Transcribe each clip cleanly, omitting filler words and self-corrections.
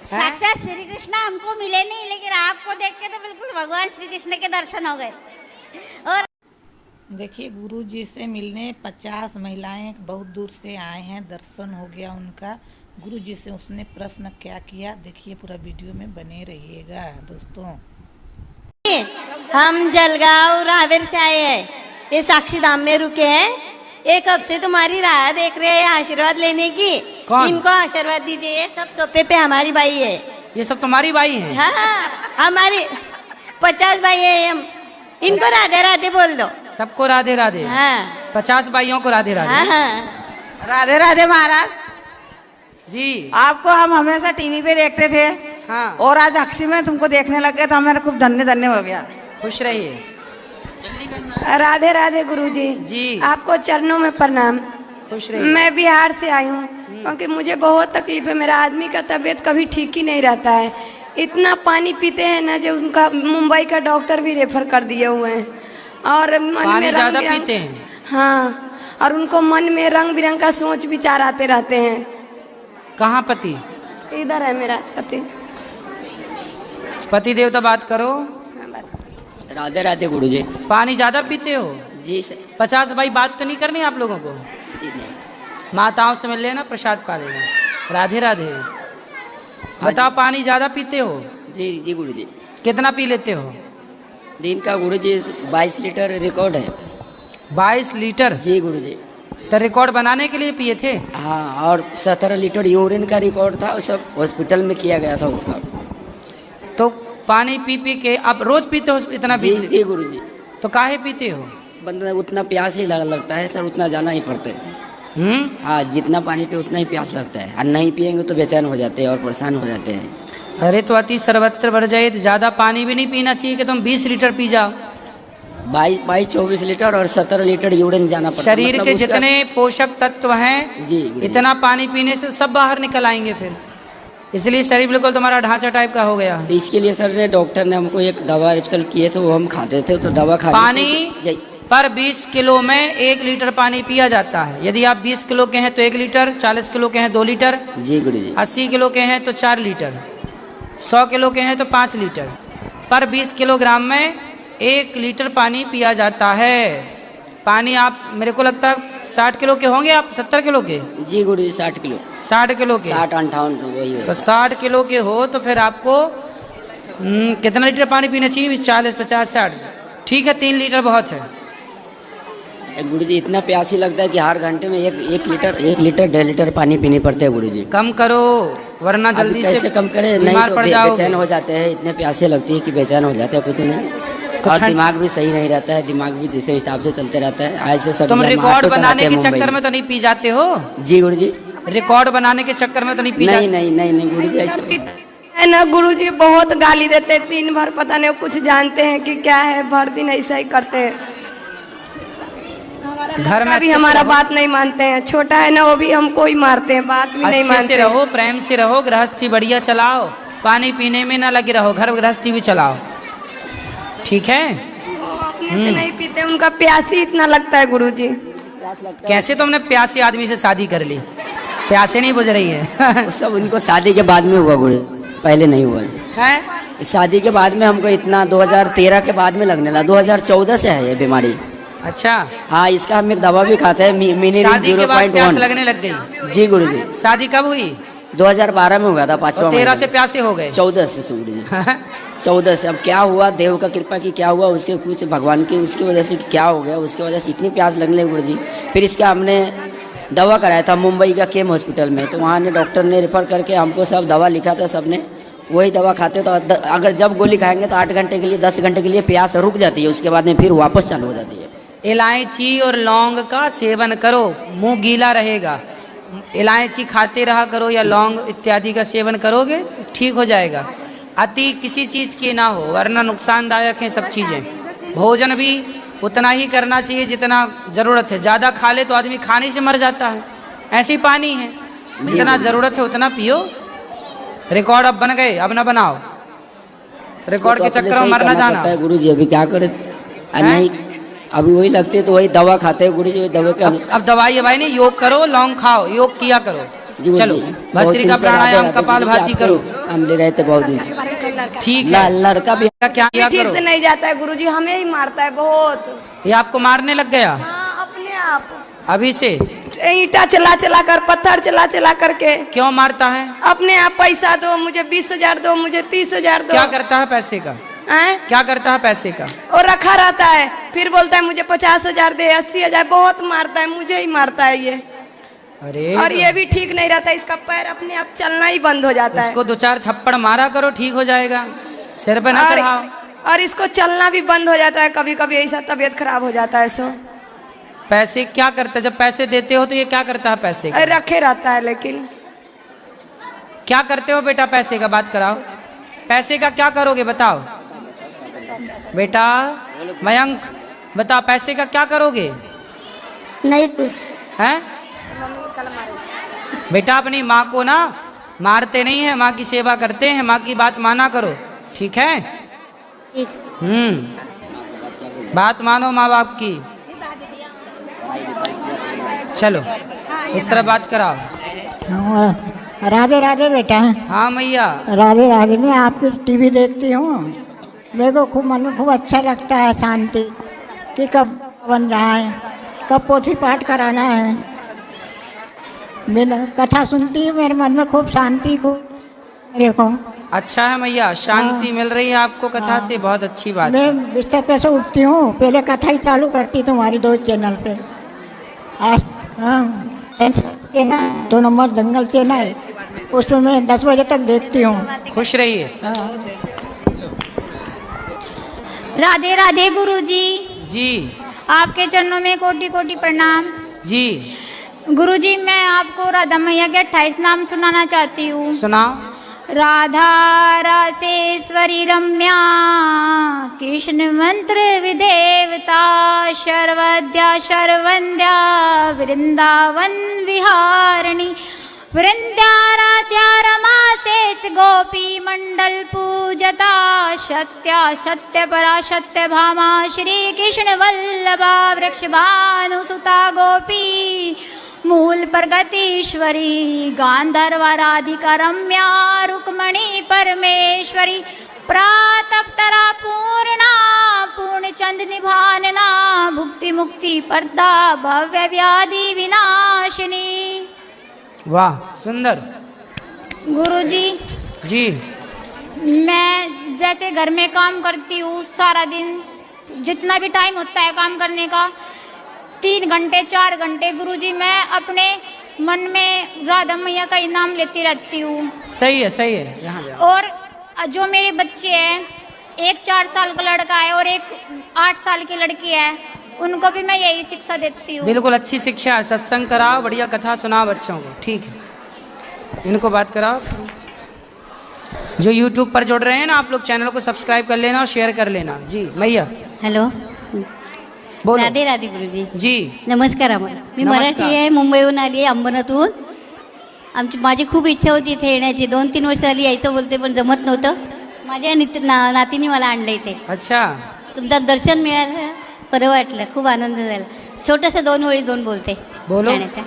साक्षात श्री कृष्ण हमको मिले नहीं, लेकिन आपको देख के तो बिल्कुल भगवान श्री कृष्ण के दर्शन हो गए। और देखिए, गुरु जी से मिलने 50 महिलाएं बहुत दूर से आए हैं, दर्शन हो गया उनका। गुरु जी से उसने प्रश्न क्या किया, देखिए पूरा वीडियो में बने रहिएगा दोस्तों। हम जलगांव रावेर से आए हैं, ये साक्षी धाम में रुके हैं। एक हफ्ते से तुम्हारी राह देख रहे हैं आशीर्वाद लेने की। कौन? इनको आशीर्वाद दीजिए, ये सब सोपे पे हमारी बाई है। ये सब तुम्हारी बाई है? हाँ, हमारी 50 बाई है हम। इनको राधे राधे बोल दो। सबको राधे राधे। हाँ 50 बाइयों को राधे राधे। हाँ। राधे राधे महाराज जी। आपको हम हमेशा टीवी पे देखते थे। हाँ। और आज अक्षी में तुमको देखने लगे तो हमें खूब धन्य धन्य हो गया। खुश रहिए। राधे राधे गुरुजी जी। आपको चरणों में प्रणाम। खुश रहिए। मैं बिहार से आई हूँ क्योंकि मुझे बहुत तकलीफ है। मेरा आदमी का तबीयत कभी ठीक ही नहीं रहता है। इतना पानी पीते हैं ना जो उनका मुंबई का डॉक्टर भी रेफर कर दिए हुए हैं। और मन पानी में ज्यादा रंग पीते हैं? हाँ, और उनको मन में रंग बिरंग का सोच विचार आते रहते हैं। कहाँ पति? इधर है मेरा पति। पति देवता बात करो। राधे राधे गुरुजी। पानी ज्यादा पीते हो? जी सर। 50 बाई बात तो नहीं करनी आप लोगों को? जी नहीं। माताओं से मिल लेना, प्रसाद पा लेना। राधे राधे। बताओ, पानी ज्यादा पीते हो? जी जी गुरुजी। कितना पी लेते हो? दिन का गुरुजी 22 लीटर रिकॉर्ड है। 22 लीटर? जी गुरुजी। तो रिकॉर्ड बनाने के लिए पिए थे? हाँ, और 17 लीटर यूरिन का रिकॉर्ड था, वो सब हॉस्पिटल में किया गया था उसका। तो पानी पी पी के अब रोज पीते हो इतना? जी जी गुरुजी। तो काहे पीते हो? बंदा उतना प्यास ही लगता है सर, उतना जाना ही पड़ता है। हाँ, जितना पानी पे उतना ही प्यास लगता है, और नहीं पिएंगे तो बेचैन हो जाते हैं और परेशान हो जाते हैं। अरे तो अति सर्वत्र बढ़ जाए, तो ज्यादा पानी भी नहीं पीना चाहिए कि तुम 20 लीटर पी जाओ। 24 लीटर और 17 लीटर यूरिन जाना पड़ता है। शरीर मतलब के उसका- जितने पोषक तत्व हैं जी गुरुजी। इतना पानी पीने से सब बाहर निकल आएंगे फिर। इसलिए शरीर बिल्कुल तुम्हारा ढांचा टाइप का हो गया। तो इसके लिए सर ने डॉक्टर ने हमको एक दवा रिफल किए थे, वो हम खाते थे। तो दवा खाने पानी पर 20 किलो में 1 लीटर पानी पिया जाता है। यदि आप 20 किलो के हैं तो 1 लीटर, 40 किलो के हैं 2 लीटर, जी गुरुजी। 80 किलो के हैं तो 4 लीटर, 100 किलो के हैं तो 5 लीटर। पर 20 किलोग्राम में 1 लीटर पानी पिया जाता है। पानी आप, मेरे को लगता है 60 किलो के होंगे आप, 70 किलो के? जी गुरुजी 60 किलो। 60 किलो के? 60-58 तो वही तो है। 60 किलो के हो तो फिर आपको कितना लीटर पानी पीना चाहिए? 40, 50, 60? ठीक है, 3 लीटर बहुत है। गुरुजी इतना प्यास ही लगता है कि हर घंटे में एक लीटर 1.5 लीटर पानी पीने पड़ते हैं गुरुजी। कम करो वरना जल्दी से कैसे कम करें? नहीं बीमार तो पड़ जाओगे। बेचैन हो जाते हैं, इतने प्यासे लगती है कि बेचैन हो जाते हैं, कुछ नहीं। और दिमाग भी सही नहीं रहता है, दिमाग भी दूसरे हिसाब से चलते रहता है। ऐसे सब तुम रिकॉर्ड बनाने के चक्कर में तो नहीं पी जाते हो? जी गुरुजी। रिकॉर्ड बनाने के चक्कर में तो नहीं पी जाते? नहीं गुरुजी, ऐसे है ना गुरुजी, बहुत गाली देते हैं। दिन भर पता नहीं वो कुछ जानते हैं कि क्या है, भर दिन ऐसा ही करते हैं। घर में भी अच्छे हमारा से रहो। बात नहीं मानते हैं। छोटा है ना, वो भी हमको ही मारते हैं, बात भी नहीं अच्छे मानते से हैं। रहो, प्रेम से रहो, गृहस्थी बढ़िया चलाओ, पानी पीने में ना लगे रहो, घर गृहस्थी भी चलाओ, ठीक है? वो अपने से नहीं पीते, उनका प्यास ही इतना लगता है गुरुजी। कैसे तुमने प्यासी आदमी से शादी कर ली? प्यासे नहीं बुझ रही है? वो सब उनको शादी के बाद में हुआ गुरु, पहले नहीं हुआ। हैं? शादी के बाद में हमको इतना 2013 के बाद में लगने लगा। 2014 से है ये बीमारी। अच्छा। हाँ, इसका हम एक दवा भी खाते हैं, मिनिरिन शादी के बाद प्यास 0.1। लगने लग गई? जी गुरुजी। शादी कब हुई? 2012 में हुआ था, 5वां 13 महीना। से प्यासे हो गए? 14 से गुरुजी। 14 से। अब क्या हुआ, देव का कृपा की क्या हुआ, उसके कुछ भगवान की उसकी वजह से क्या हो गया, उसकी वजह से इतनी प्यास लगने लगी गुरुजी। फिर इसका हमने दवा कराया था मुंबई का केम हॉस्पिटल में। तो वहाँ ने डॉक्टर ने रेफर करके हमको सब दवा लिखा था, सबने वही दवा खाते। तो अगर जब गोली खाएंगे तो 8 घंटे के लिए, 10 घंटे के लिए प्यास रुक जाती है, उसके बाद में फिर वापस चालू हो जाती है। इलायची और लौंग का सेवन करो, मुंह गीला रहेगा। इलायची खाते रहा करो या लौंग इत्यादि का सेवन करोगे ठीक हो जाएगा। अति किसी चीज़ की ना हो, वरना नुकसानदायक है सब चीज़ें। भोजन भी उतना ही करना चाहिए जितना ज़रूरत है। ज़्यादा खा ले तो आदमी खाने से मर जाता है। ऐसे ही पानी है, जितना ज़रूरत है उतना पियो। रिकॉर्ड अब बन गए, अब ना बनाओ। रिकॉर्ड के चक्कर में मर ना जाना। गुरु जी अभी क्या करे? नहीं, अभी वही लगते तो वही दवा खाते हैं गुरु जी, वही दवा के अब दवाई है भाई नहीं, योग करो, लौंग खाओ, योग किया करो। जी गुरुजी, चलो बहुत भस्त्री दिन का से राधे प्राणायाम राधे कपाल गुरुजी, भाती आपके करो। हम ले रहे थे बहुत दिन से। ठीक है, लड़का भी क्या किया ठीक करो। से नहीं जाता है गुरुजी, हमें ही मारता है बहुत। ये आपको मारने लग गया हाँ, अपने आप अभी से? ईंटा चला चला कर, पत्थर चला चला करके क्यों मारता है? अपने आप पैसा दो, मुझे 20,000 दो, मुझे 30,000 दो। क्या करता है पैसे का? हैं? क्या करता है पैसे का? और रखा रहता है, फिर बोलता है मुझे 50,000 दे, 80,000, बहुत मारता है, मुझे ही मारता है ये। अरे और ये भी ठीक नहीं रहता, इसका पैर अपने आप चलना ही बंद हो जाता है। उसको 2-4 थप्पड़ मारा करो, ठीक हो जाएगा। सिर पे न चढ़ाओ। और इसको चलना भी बंद हो जाता है, कभी कभी ऐसा तबीयत खराब हो जाता है सो। पैसे क्या करता है? जब पैसे देते हो तो ये क्या करता है पैसे का? रखे रहता है, लेकिन क्या करते हो बेटा पैसे का? बात कराओ, पैसे का क्या करोगे बताओ बेटा। मयंक बताओ, पैसे का क्या करोगे? नहीं कुछ। हैं बेटा, अपनी माँ को ना मारते नहीं है, माँ की सेवा करते हैं, माँ की बात माना करो, ठीक है? बात मानो माँ बाप की। चलो इस तरह बात कराओ। राधे राधे बेटा। हाँ मैया। राधे राधे। मैं आपकी टीवी देखती हूँ, मेरे को खूब मन में खूब अच्छा लगता है, शांति कि कब बन रहा है, कब पोथी पाठ कराना है। मैं कथा सुनती हूँ, मेरे मन में खूब शांति को मेरे को। अच्छा है मैया, शांति मिल रही है आपको कथा से, बहुत अच्छी बात है। मैं बिस्तर पे से उठती हूँ, पहले कथा ही चालू करती तुम्हारी 2 चैनल पे। आज के ना 2 नंबर दंगल के ना, उसमें मैं 10 बजे तक देखती हूँ। खुश रहिए। राधे राधे गुरुजी। जी आपके चरणों में कोटि कोटि प्रणाम। जी गुरुजी, मैं आपको राधा मैया के 28 नाम सुनाना चाहती हूँ। सुनाओ। राधा रासेश्वरी रम्या, कृष्ण मंत्र विदेवता, शर्वद्या शर्वंद्या, वृंदावन विहारिणी, वृंदाराध्या रमा शेष गोपी मंडल पूजता, सत्या सत्य परा सत्य भामा, श्री कृष्ण वल्लभा वृक्ष भानुसुता गोपी मूल प्रगतीश्वरी, गांधर्वा राधिका रम्या, रुक्मणी परमेश्वरी, प्रातप्तरा पूर्णा, पूर्णचंद निभानना, भुक्ति मुक्ति परदा, भव्य व्याधि विनाशिनी। वाह सुंदर। गुरुजी, जी मैं जैसे घर में काम करती हूँ, सारा दिन जितना भी टाइम होता है काम करने का, 3 घंटे 4 घंटे गुरुजी, मैं अपने मन में राधा मैया का इनाम लेती रहती हूँ। सही है, सही है। यहाँ जाओ। और जो मेरे बच्चे हैं, एक 4 साल का लड़का है और एक 8 साल की लड़की है, उनको भी मैं यही शिक्षा देती हूँ। बिल्कुल अच्छी शिक्षा है, सत्संग कराओ, बढ़िया कथा सुनाओ बच्चों को, ठीक है। इनको बात कराओ। जो YouTube पर जुड़ रहे हैं ना, आप लोग चैनल को सब्सक्राइब कर लेना और शेयर कर लेना। जी मैया। हॅलो, बोलो। राधे राधे गुरुजी. जी नमस्कार. आम्हाला मी नमस्कार. मराठी आहे, मुंबईहून आली आहे, अंबरनाथहून. माझी खूप इच्छा होती इथे येण्याची, 2-3 वर्ष आली यायचं बोलते, पण जमत नव्हतं. माझ्या नातीने मला आणलं इथे. अच्छा, तुमचं दर्शन मिळालं, बरं वाटलं, खूप आनंद झाला. छोटंसं 2 ओळी 2 बोलते. बोलो. गाण्याच्या.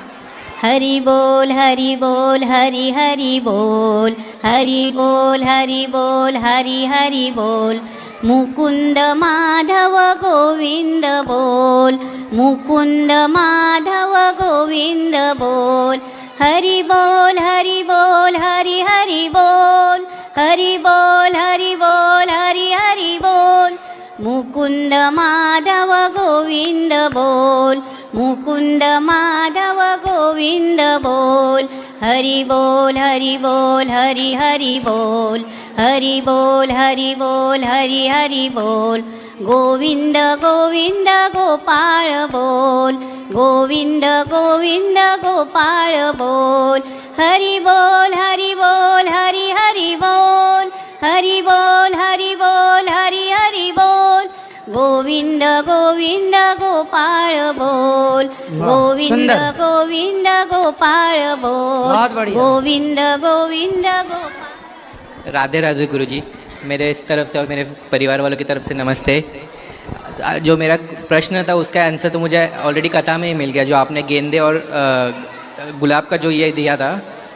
हरी बोल हरी बोल हरी हरी बोल, हरी बोल हरी बोल हरी हरी बोल, मुकुंद माधव गोविंद बोल, मुकुंद माधव गोविंद बोल, हरी बोल हरी बोल हरी हरी बोल, हरी बोल हरी बोल हरी हरी बोल, मुकुंद माधव गोविंद बोल, मुकुंद माधव गोविंद बोल, हरि बोल हरि बोल हरि हरि बोल, हरि बोल हरि बोल हरि हरि बोल, गोविंद गोविंद गोपाळ बोल, गोविंद गोविंद गोपाळ बोल, हरि बोल हरि बोल हरि हरि बोल, हरि बोल हरि बोल हरि हरि बोल, गोविंद गोविंद गोपाळ बोल, गोविंद सुंदर. गोविंद गोपाळ बोल, बहुत बढ़िया. गोविंद गोविंद गोपाळ. राधे राधे गुरुजी, मेरे इस तरफ से और मेरे परिवार वालों की तरफ से नमस्ते। जो मेरा प्रश्न था उसका आंसर तो मुझे ऑलरेडी कथा में ही मिल गया, जो आपने गेंदे और गुलाब का जो ये दिया था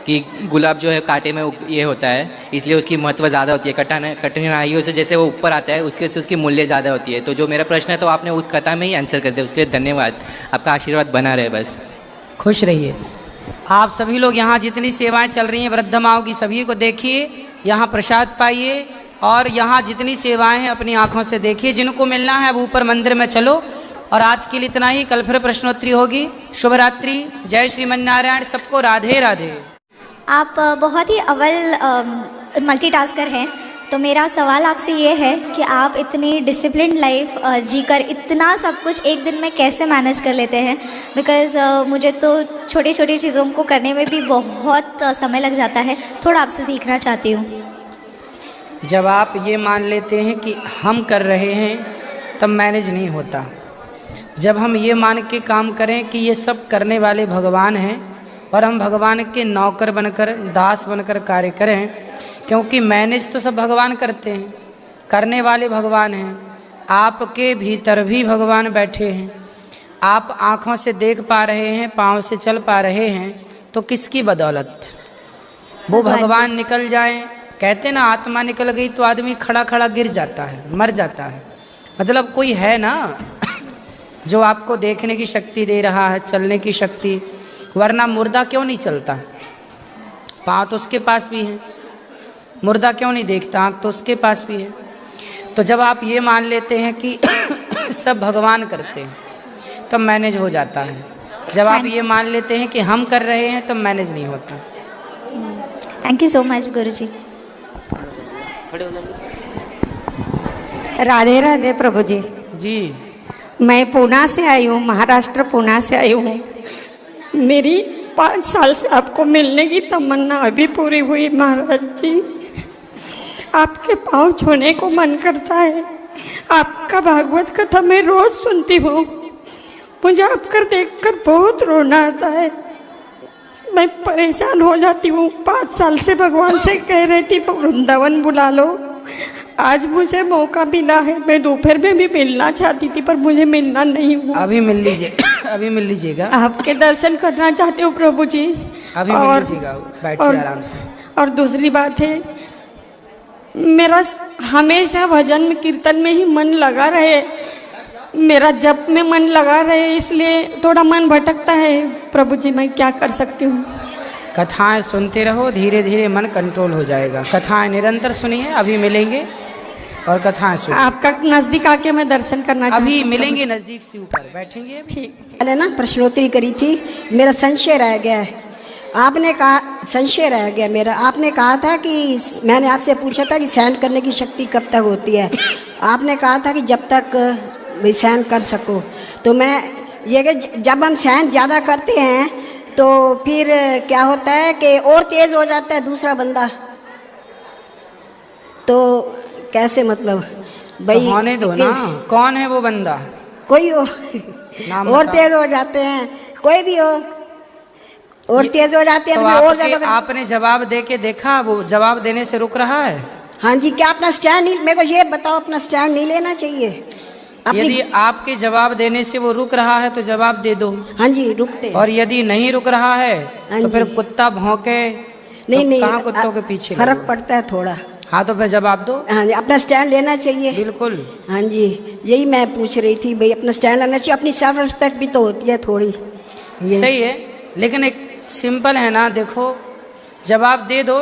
कि गुलाब जो है कांटे में ये होता है, इसलिए उसकी महत्व ज़्यादा होती है। कठिनाइयों से जैसे वो ऊपर आता है उसके से उसकी मूल्य ज़्यादा होती है। तो जो मेरा प्रश्न है तो आपने उस कथा में ही आंसर कर दिया, उसके लिए धन्यवाद। आपका आशीर्वाद बना रहे बस। खुश रहिए। आप सभी लोग यहाँ जितनी सेवाएं चल रही हैं वृद्ध माओं की, सभी को देखिए, यहाँ प्रसाद पाइए और यहाँ जितनी सेवाएं हैं अपनी आंखों से देखिए। जिनको मिलना है वो ऊपर मंदिर में चलो। और आज के लिए इतना ही, कल फिर प्रश्नोत्तरी होगी। शुभ रात्रि, जय श्रीमन नारायण, सबको राधे राधे। आप बहुत ही अव्वल मल्टीटास्कर हैं, तो मेरा सवाल आपसे ये है कि आप इतनी डिसिप्लिन लाइफ जीकर इतना सब कुछ एक दिन में कैसे मैनेज कर लेते हैं? बिकॉज़ मुझे तो छोटी छोटी चीज़ों को करने में भी बहुत समय लग जाता है। थोड़ा आपसे सीखना चाहती हूँ। जब आप ये मान लेते हैं कि हम कर रहे हैं तब मैनेज नहीं होता। जब हम ये मान के काम करें कि ये सब करने वाले भगवान हैं और हम भगवान के नौकर बनकर, दास बनकर कार्य करें, क्योंकि मैनेज तो सब भगवान करते हैं, करने वाले भगवान हैं। आपके भीतर भी भगवान बैठे हैं। आप आँखों से देख पा रहे हैं, पाँव से चल पा रहे हैं, तो किसकी बदौलत? वो भगवान निकल जाएं। कहते ना आत्मा निकल गई तो आदमी खड़ा खड़ा गिर जाता है, मर जाता है। मतलब कोई है ना जो आपको देखने की शक्ति दे रहा है, चलने की शक्ति, वरना मुर्दा क्यों नहीं चलता? पाँव तो उसके पास भी हैं। मुर्दा क्यों नहीं देखता? आँख तो उसके पास भी है। तो जब आप ये मान लेते हैं कि सब भगवान करते हैं तब मैनेज हो जाता है। जब आप ये मान लेते हैं कि हम कर रहे हैं तब मैनेज नहीं होता। थैंक यू सो मच गुरुजी। राधे राधे प्रभु जी। जी, मैं पूना से आई हूँ, महाराष्ट्र पूना से आई हूँ। मेरी 5 साल से आपको मिलने की तमन्ना अभी पूरी हुई महाराज जी। आपके पाँव छूने को मन करता है। आपका भागवत कथा मैं रोज सुनती हूँ। मुझे आपकर देखकर बहुत रोना आता है। मैं परेशान हो जाती हूँ। 5 साल से भगवान से कह रही थी वृंदावन बुला लो। आज मुझे मौका मिला है। मैं दोपहर में भी मिलना चाहती थी पर मुझे मिलना नहीं हुआ। अभी मिल लीजिए, अभी मिल लीजिएगा। आपके दर्शन करना चाहती हूँ प्रभु जी। अभी मिल लीजिएगा, बैठिए आराम से। और दूसरी बात है, मेरा हमेशा भजन कीर्तन में ही मन लगा रहे, मेरा जप में मन लगा रहे, इसलिए थोड़ा मन भटकता है प्रभु जी। मैं क्या कर सकती हूँ? कथाएं सुनते रहो, धीरे धीरे मन कंट्रोल हो जाएगा। कथाएं निरंतर सुनिए, अभी मिलेंगे और कथाएं सुनिए। आपका नज़दीक आके मैं दर्शन करना चाहती हूँ। अभी मिलेंगे, नज़दीक से ऊपर बैठेंगे। ठीक। मैंने ना प्रश्नोत्तरी करी थी, मेरा संशय रह गया है। आपने कहा, संशय रह गया मेरा। आपने कहा था कि मैंने आपसे पूछा था कि सहन करने की शक्ति कब तक होती है। आपने कहा था कि जब तक भाई सहन कर सको। तो मैं ये जब हम सहन ज़्यादा करते हैं तो फिर क्या होता है कि और तेज़ हो जाता है दूसरा बंदा। तो कैसे मतलब भाई तो होने दो ना, कौन है वो बंदा? कोई हो और तेज़ हो जाते हैं, कोई भी हो और तेज हो जाते हैं तो और ज्यादा। आपने जवाब दे के देखा, वो जवाब देने से रुक रहा है? हाँ जी। क्या अपना स्टैंड नहीं, मेरे को ये बताओ, अपना स्टैंड नहीं लेना चाहिए? यदि आपके जवाब देने से वो रुक रहा है तो जवाब दे दो। हाँ जी, रुकते। और यदि नहीं रुक रहा है तो फिर कुत्ता भौंके नहीं, नहीं, कहाँ कुत्तों के पीछे फर्क पड़ता है थोड़ा। हाँ तो फिर जवाब दो। हाँ जी, अपना स्टैंड लेना चाहिए। बिल्कुल। हाँ जी, यही मैं पूछ रही थी भाई, अपना स्टैंड लेना चाहिए। अपनी सेल्फ रिस्पेक्ट भी तो होती है थोड़ी। सही है, लेकिन एक सिंपल है ना, देखो जवाब दे दो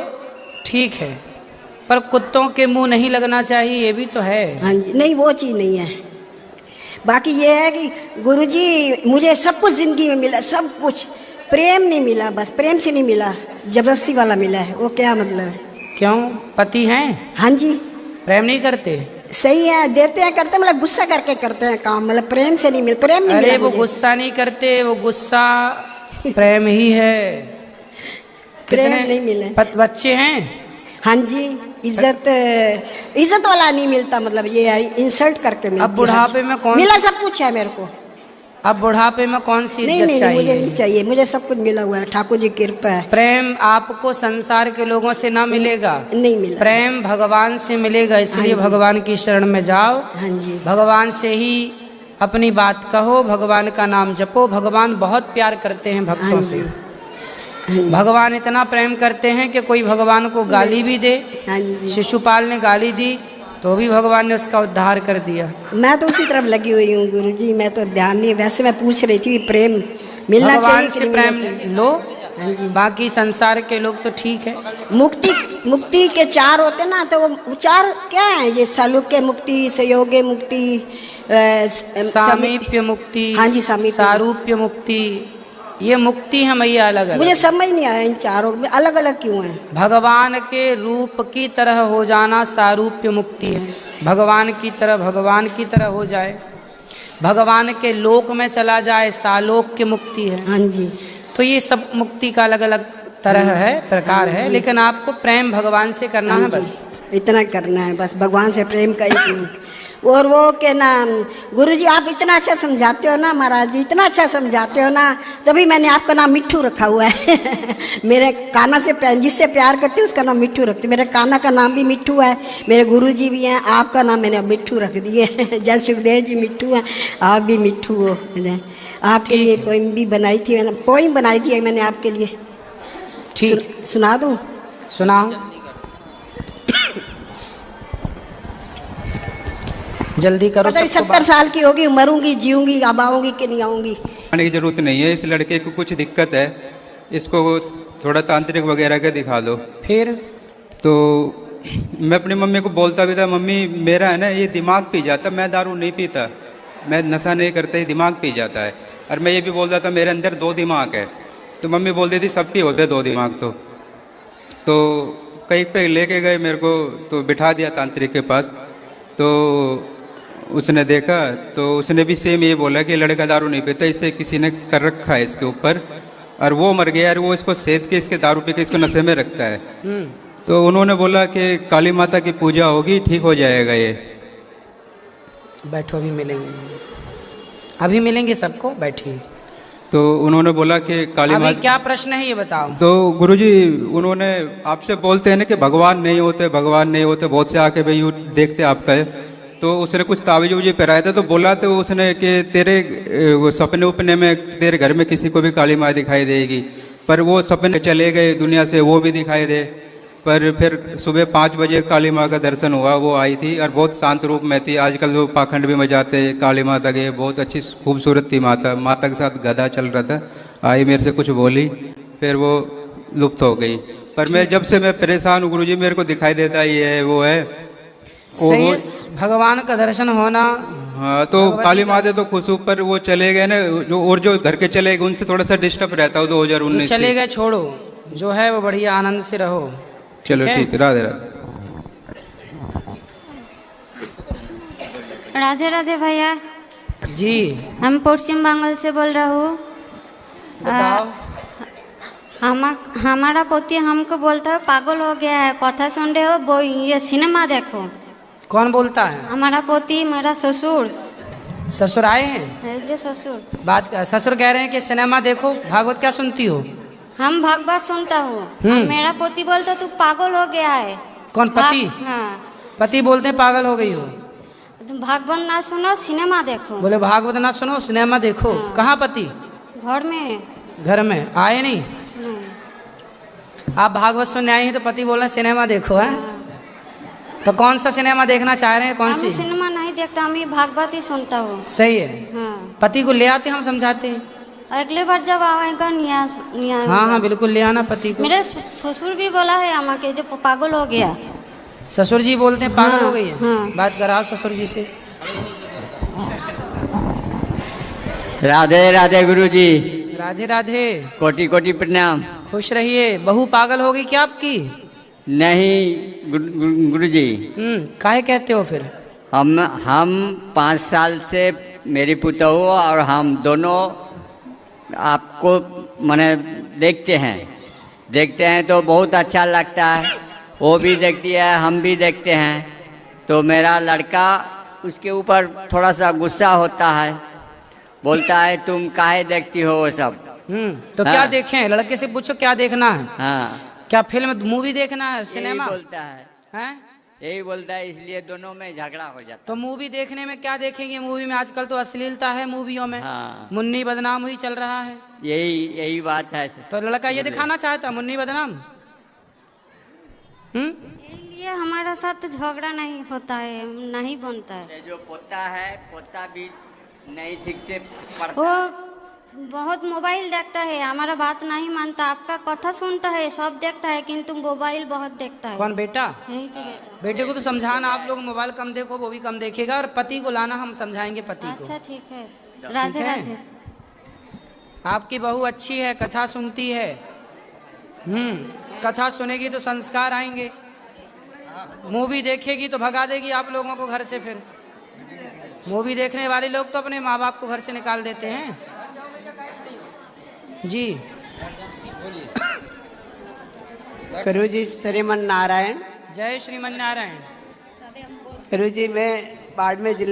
ठीक है, पर कुत्तों के मुंह नहीं लगना चाहिए, ये भी तो है। हाँ जी, नहीं वो चीज़ नहीं है। बाकी ये है कि गुरुजी मुझे सब कुछ ज़िंदगी में मिला, सब कुछ। प्रेम नहीं मिला, बस प्रेम से नहीं मिला, जबरदस्ती वाला मिला है। वो क्या मतलब है? क्यों, पति हैं? हाँ जी। प्रेम नहीं करते? सही है, देते हैं, करते, मतलब गुस्सा करके करते हैं काम, मतलब प्रेम से नहीं मिल, प्रेम नहीं मिला। अरे वो गुस्सा नहीं करते, वो गुस्सा प्रेम ही है। प्रेम नहीं मिले। बच्चे हैं? हाँ जी। इज्जत वाला नहीं मिलता, मतलब ये इंसल्ट करके मिलता। अब बुढ़ापे में कौन मिला? सब कुछ है मेरे को। अब बुढ़ापे में कौन सी इज्जत नहीं, चाहिए? मुझे नहीं चाहिए, मुझे सब कुछ मिला हुआ है, ठाकुर जी की कृपा है। प्रेम आपको संसार के लोगों से ना मिलेगा। नहीं मिला। प्रेम भगवान से मिलेगा, इसलिए भगवान की शरण में जाओ। हाँ जी। भगवान से ही अपनी बात कहो, भगवान का नाम जपो। भगवान बहुत प्यार करते हैं भक्तों से। भगवान इतना प्रेम करते हैं कि कोई भगवान को गाली भी दे। शिशुपाल ने गाली दी तो भी भगवान ने उसका उद्धार कर दिया। मैं तो उसी तरफ लगी हुई हूँ गुरुजी, मैं तो ध्यान नहीं, वैसे मैं पूछ रही थी प्रेम मिलना चाहिए भगवान से प्रेम लो, बाकी संसार के लोग तो ठीक है। मुक्ति के 4 होते ना, तो वो 4 क्या है? ये सालोक्य मुक्ति, संयोगे मुक्ति, सामीप्य मुक्ति, हाँ जी सामीप्य, सारूप्य मुक्ति, ये मुक्ति है मैया अलग अलग। मुझे समझ नहीं आया इन चारों में अलग अलग क्यों है। भगवान के रूप की तरह हो जाना सारूप्य मुक्ति है, भगवान की तरह हो जाए, भगवान के लोक में चला जाए सालोक्य मुक्ति है। हाँ जी, तो ये सब मुक्ति का अलग अलग तरह है, प्रकार है, लेकिन आपको प्रेम भगवान से करना है, बस इतना करना है, बस भगवान से प्रेम का ही। और वो के ना गुरुजी आप इतना अच्छा समझाते हो ना महाराज जी, इतना अच्छा समझाते हो ना, तभी मैंने आपका नाम मिट्ठू रखा हुआ है। मेरे कान्हा से जिससे प्यार करती हूँ उसका नाम मिट्ठू रखती, मेरे कान्हा का नाम भी मिट्ठू है, मेरे गुरुजी भी हैं, आपका नाम मैंने मिट्ठू रख दिए। जय सुखदेव जी मिट्ठू हैं, आप भी मिट्ठू हो। आपके लिए पोइम भी बनाई थी मैंने, पोइम बनाई थी मैंने आपके लिए। ठीक, सुना दूँ? सुनाओ, जल्दी करो। पता नहीं 70 साल की होगी, मरूंगी जीऊंगी, अब आऊंगी कि नहीं आऊंगी। आने की जरूरत नहीं है, इस लड़के को कुछ दिक्कत है, इसको थोड़ा तांत्रिक वगैरह के दिखा दो। फिर तो मैं अपनी मम्मी को बोलता भी था, मम्मी मेरा है ना ये दिमाग पी जाता, मैं दारू नहीं पीता, मैं नशा नहीं करता, ये दिमाग पी जाता है। और मैं ये भी बोलता था मेरे अंदर 2 दिमाग है, तो मम्मी बोलती थी सबके होते 2 दिमाग। तो कहीं पे लेके गए मेरे को, तो बिठा दिया तांत्रिक के पास, तो उसने देखा तो उसने भी सेम ये बोला कि लड़का दारू नहीं पीता, इसे किसी ने कर रखा है इसके ऊपर, और वो मर गया और वो इसको सेध के इसके दारू पी के इसको नशे में रखता है। तो उन्होंने बोला कि काली माता की पूजा होगी, ठीक हो जाएगा ये। बैठो, अभी मिलेंगे, अभी मिलेंगे सबको, बैठिए। तो उन्होंने बोला कि काली माता, क्या प्रश्न है ये बताओ। तो गुरुजी उन्होंने आपसे बोलते हैं ना कि भगवान नहीं होते, भगवान नहीं होते, बहुत से आके भाई यू देखते आपका, तो उसने कुछ तावीज उवीज पहराया था, तो बोला तो उसने कि तेरे सपने उपने में तेरे घर में किसी को भी काली माँ दिखाई देगी, पर वो सपने चले गए दुनिया से, वो भी दिखाई दे। पर फिर सुबह 5 बजे काली माँ का दर्शन हुआ, वो आई थी और बहुत शांत रूप में थी। आजकल वो पाखंड भी मचाते काली माता के, बहुत अच्छी खूबसूरत थी माता, माता के साथ गधा चल रहा था, आई मेरे से कुछ बोली, फिर वो लुप्त हो गई। पर मैं जब से मैं परेशान हूँ गुरुजी, मेरे को दिखाई देता ही है वो है वो भगवान का दर्शन होना। हाँ, तो काली माता तो खुश ऊपर वो चले गए ना, जो घर के चले गए उनसे थोड़ा सा डिस्टर्ब रहता है 2019 चले गए, छोड़ो, जो है वो बढ़िया आनंद से रहो। चलो ठीक है, राधे राधे। राधे राधे भैया जी, हम पश्चिम बंगाल से बोल रहा हूँ। हमारा पोती हमको बोलता है पागल हो गया है, कथा सुन रहे हो, वो ये सिनेमा देखो। कौन बोलता है? हमारा पोती, मेरा ससुर। ससुर आए हैं? जी ससुर। ससुर कह रहे हैं कि सिनेमा देखो। भागवत क्या सुनती हो? हम भागवत सुनता हूँ। मेरा पोती बोलता तू पागल हो गया है। कौन पति? हाँ, पति बोलते हैं पागल हो गई हो। तुम भागवत ना सुनो, सिनेमा देखो। बोले भागवत ना सुनो, सिनेमा देखो। कहाँ पति? घर में। घर में आए नहीं? आप भागवत सुनने आई हैं तो पति बोल रहे हैं सिनेमा देखो है? तो कौन सा सिनेमा देखना चाह रहे हैं, कौन सी? सिनेमा नहीं देखता, मैं भागवत ही सुनता हूँ। सही है। हाँ। पति को ले आते, हम समझाते हैं। अगले बार जब आएगा नहीं हाँ हाँ बिल्कुल ले आना पति को। मेरे ससुर भी बोला है अम्मा के जो पागल हो गया। ससुर जी बोलते हैं पागल हो गई है? हाँ। बात कराओ ससुर जी से। राधे राधे गुरुजी। राधे राधे। कोटि कोटि प्रणाम। खुश रहिए। बहू पागल हो गई क्या आपकी? नहीं गुरुजी। काहे कहते हो फिर? हम 5 साल से मेरी पुतहू और हम दोनों आपको माने देखते हैं तो बहुत अच्छा लगता है, वो भी देखती है, हम भी देखते हैं। तो मेरा लड़का उसके ऊपर थोड़ा सा गुस्सा होता है, बोलता है तुम काहे देखती हो वो सब। तो क्या देखें? लड़के से पूछो क्या देखना है। हाँ, क्या फिल्म मूवी देखना है, सिनेमा? बोलता है। हैं? यही बोलता है, इसलिए दोनों में झगड़ा हो जाता तो मूवी देखने में क्या देखेंगे? मूवी में आजकल तो अश्लीलता है मूवियों में। हाँ। मुन्नी बदनाम ही चल रहा है। यही बात है। तो लड़का ये दिखाना चाहता मुन्नी बदनाम। ये हमारा साथ झगड़ा नहीं होता है, नहीं बनता है। जो पोता है, पोता भी नहीं ठीक से पढ़ता। वो बहुत मोबाइल देखता है, हमारा बात नहीं मानता, आपका कथा सुनता है, सब देखता है, किंतु मोबाइल बहुत देखता है। कौन? बेटा? यही जी बेटा। बेटे को तो समझाना, आप लोग मोबाइल कम देखो, वो भी कम देखेगा, और पति को लाना, हम समझाएंगे पति को। अच्छा ठीक है, राधे ठीक है? राधे। आपकी बहू अच्छी है, कथा सुनती है। कथा सुनेगी तो संस्कार आएंगे, मूवी देखेगी तो भगा देगी आप लोगों को घर से। फिर मूवी देखने वाले लोग तो अपने माँ बाप को घर से निकाल देते हैं जी। गुरु जी श्रीमन नारायण। जय श्रीमन नारायण। गुरु जी, मैं बाड़मेर जिला